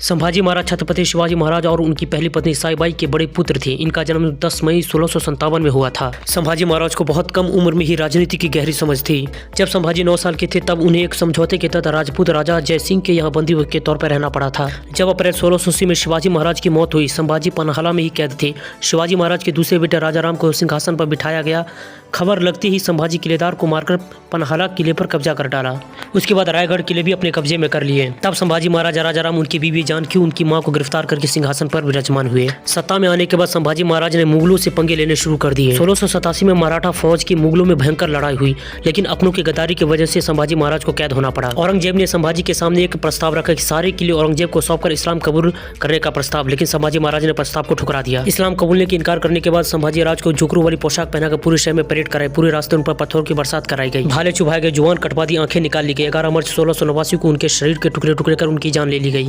संभाजी महाराज छत्रपति शिवाजी महाराज और उनकी पहली पत्नी साईबाई के बड़े पुत्र थे। इनका जन्म 10 मई 1657 में हुआ था। संभाजी महाराज को बहुत कम उम्र में ही राजनीति की गहरी समझ थी। जब संभाजी 9 साल के थे तब उन्हें एक समझौते के तहत राजपूत राजा जय सिंह के यहाँ बंदी के तौर पर रहना पड़ा था। जब अप्रैल 1680 में शिवाजी महाराज की मौत हुई, संभाजी पन्हाला में ही कैद थे। शिवाजी महाराज के दूसरे बेटे राजाराम को सिंहासन पर बिठाया गया। खबर लगती ही संभाजी किलेदार को मारकर पन्हाला किले पर कब्जा कर डाला। उसके बाद रायगढ़ किले भी अपने कब्जे में कर लिए। तब संभाजी महाराज राजाराम उनकी बीवी जानकी उनकी मां को गिरफ्तार करके सिंहासन पर विराजमान हुए। सत्ता में आने के बाद संभाजी महाराज ने मुगलों से पंगे लेने शुरू कर दिए। 1687 में मराठा फौज की मुगलों में भयंकर लड़ाई हुई, लेकिन अपनों की गद्दारी की वजह से संभाजी महाराज को कैद होना पड़ा। औरंगजेब ने संभाजी के सामने एक प्रस्ताव रखा कि सारे किले औरंगजेब को सौंपकर इस्लाम कबूल करने का प्रस्ताव, लेकिन संभाजी महाराज ने प्रस्ताव को ठुकरा दिया। इस्लाम कबूलने की इनकार करने के बाद संभाजी महाराज को जोकरू वाली पोशाक पहनाकर पूरे शहर में परेड कराई। पूरे रास्ते उन पर पत्थरों की बरसात कराई गई, भाले चुभाए गए, जुबान कटवा दी, आंखें निकाल ली गई। 11 मार्च 1689 को उनके शरीर के टुकड़े टुकड़े कर उनकी जान ले ली गई।